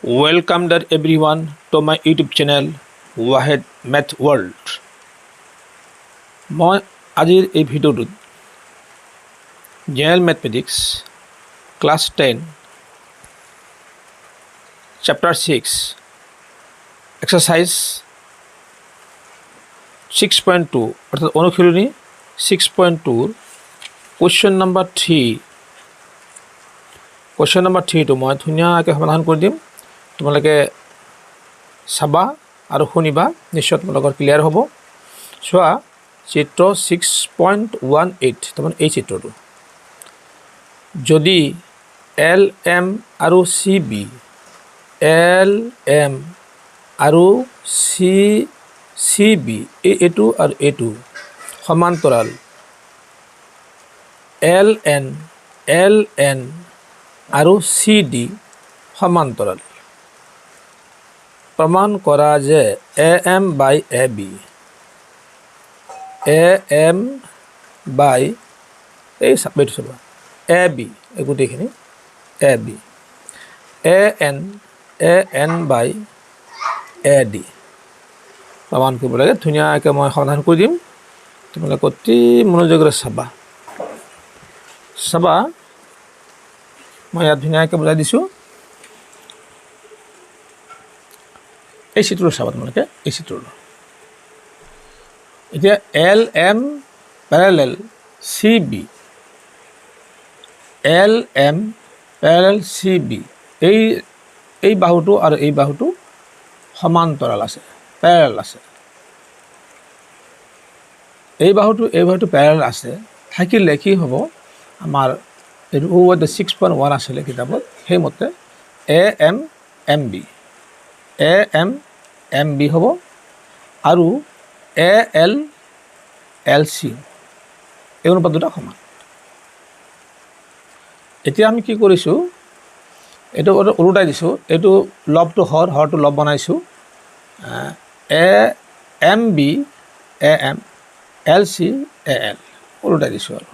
Welcome there everyone to my YouTube channel Wahed Math World. মই আজিৰ এই ভিডিঅ'টোত general mathematics class 10 chapter 6 exercise 6.2 অৰ্থাৎ অনুশীলনী 6.2 কুৱেশ্যন নম্বৰ 3 টো মই ধুনীয়াকৈ সমাধান কৰি দিম। তোমালোকে চাবা আৰু শুনিবা, নিশ্চয় তোমালোকৰ ক্লিয়াৰ হ'ব। চোৱা চিত্ৰ 6.18 তাৰমানে এই চিত্ৰটো, যদি এল এম আৰু চি বি এইটো আৰু এইটো সমান্তৰাল, এল এন আৰু চি ডি সমান্তৰাল, প্ৰমাণ কৰা যে এ এম বাই এ বি এই চাপেটো চাবা এ বি এই গোটেইখিনি A B A N by A D প্ৰমাণ কৰিব লাগে। ধুনীয়াকৈ মই সমাধান কৰি দিম, তোমালোকে অতি মনোযোগেৰে চাবা। মই ইয়াত ধুনীয়াকৈ বুজাই দিছোঁ। এই চিত্ৰটো চাবা তোমালোকে, এই চিত্ৰটো এতিয়া L M parallel C B, L M parallel C B এই বাহুটো আৰু এই বাহুটো সমান্তৰাল আছে, পেৰেলেল আছে। এই বাহুটো পেৰেলেল আছে থাকিলে কি হ'ব, আমাৰ এইটো 6.1 আছিলে কিতাপত, সেইমতে এ এম বি হ'ব আৰু এ এল চি এই অনুপাত দুটা সমান। এতিয়া আমি কি কৰিছোঁ, এইটো ওলোটাই দিছোঁ, এইটো লবটো হৰটো লব বনাইছোঁ। A M B A M, L C A L ওলোটাই দিছোঁ আৰু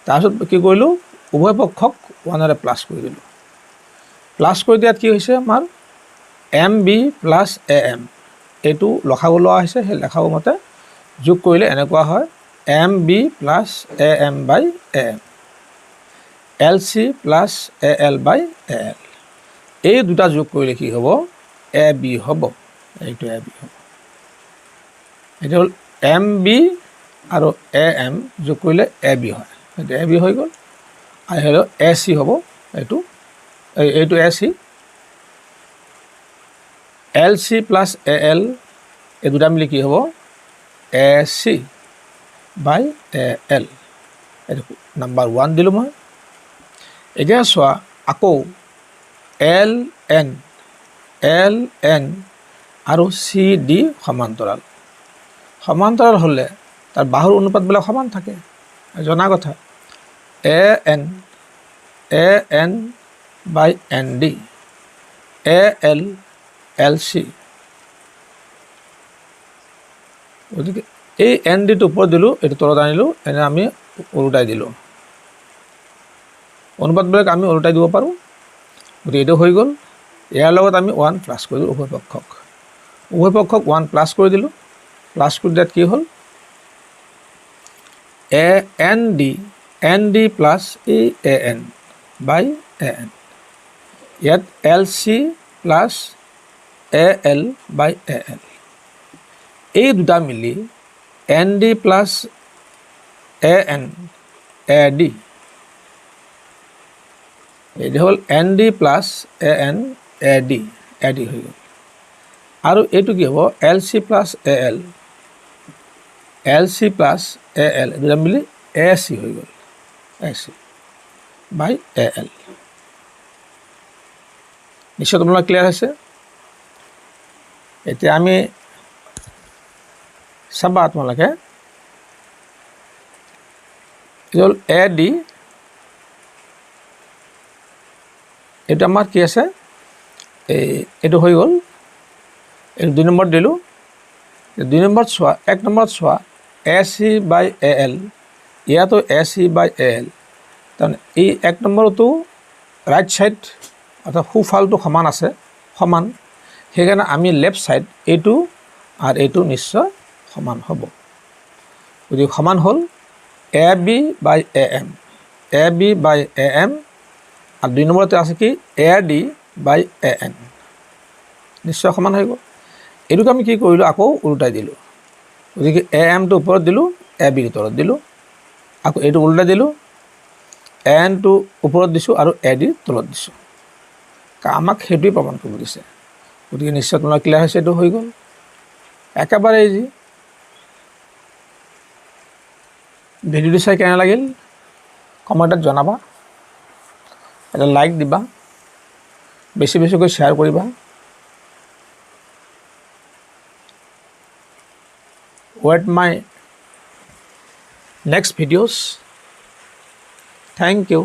তাৰপিছত কি কৰিলোঁ, উভয় পক্ষক 1ৰে প্লাছ কৰি দিলোঁ। প্লাছ কৰি দিয়াত কি হৈছে, আমাৰ M B plus A M এইটো লসাগু লোৱা হৈছে, সেই লসাগু মতে যোগ কৰিলে এনেকুৱা হয় M B plus A M by A M, L C plus A L by A L. এই দুটা যোগ কৰিলে কি হ'ব, এ বি হ'ব। এইটো এ বি হ'ব। এইটো হ'ল এম বি আৰু এ এম যোগ কৰিলে এ বি হয়, সেইটো এ বি হৈ গ'ল। আৰু সেইটো এ চি হ'ব, এইটো A C, L C plus A L এই দুটা মিলি কি হ'ব, A C by A L. এইটো নাম্বাৰ 1 দিলোঁ মই। এতিয়া চোৱা আকৌ এল এন আৰু চি ডি সমান্তৰাল হ'লে তাৰ বাহুৰ অনুপাতবিলাক সমান থাকে, জনা কথা। A N by N D, A L C. গতিকে এই এন ডিটো ওপৰত দিলোঁ, এইটো তলত আনিলোঁ, এনে আমি ওলোটাই দিলোঁ। অনুপাতবিলাক আমি ওলোটাই দিব পাৰোঁ। গতিকে এইটো হৈ গ'ল। ইয়াৰ লগত আমি 1 প্লাছ কৰি দিলোঁ, উভয় পক্ষক 1 প্লাছ কৰি দিলোঁ। প্লাছ কৰি দিয়াত কি হ'ল, N D plus A N by A N. ইয়াত L C plus A L by A L. এই দুটা মিলি N D plus A N A D, এইটো হ'ল N D plus A N A D হৈ গ'ল। আৰু এইটো কি হ'ব, L C plus A L দুটা মিলি এ চি হৈ গ'ল, এ চি বাই এ এল। নিশ্চয় তোমালোকৰ ক্লিয়াৰ হৈছে। এতিয়া আমি চাবা তোমালোকে, এইটো হ'ল এ ডি, এইটো আমাৰ কি আছে, এইটো হৈ গ'ল। এইটো 2 নম্বৰত দিলোঁ। 2 নম্বৰত চোৱা, 1 নম্বৰত চোৱা এ চি বাই এ এল, ইয়াতো এ চি বাই এ এল। তাৰমানে এই 1 নম্বৰতো ৰাইট ছাইড অৰ্থাৎ সোঁফালটো সমান আছে, সমান, সেইকাৰণে আমি লেফ্ট ছাইড এইটো আৰু এইটো নিশ্চয় সমান হ'ব। গতিকে সমান হ'ল AB by AM, AB by AM, আৰু 2 নম্বৰতে আছে কি AD বাই AN, নিশ্চয় সমান হৈ গ'ল। এইটোক আমি কি কৰিলোঁ, আকৌ উল্টাই দিলোঁ। গতিকে AMটো ওপৰত দিলোঁ, ABটো তলত দিলোঁ, আকৌ এইটো উল্টাই দিলোঁ, ANটো ওপৰত দিছোঁ আৰু AD তলত দিছোঁ। আমাক সেইটোৱে প্ৰমাণ কৰিব দিছে। গতিকে নিশ্চয় তোমাৰ ক্লিয়াৰ হৈছে, এইটো হৈ গ'ল, একেবাৰে ইজি। ভিডিঅ'টো চাই কেনে লাগিল কমেণ্টত জনাবা, এটা লাইক দিবা, বেছি বেছিকৈ শ্বেয়াৰ কৰিবা। Wait my next videos. Thank you.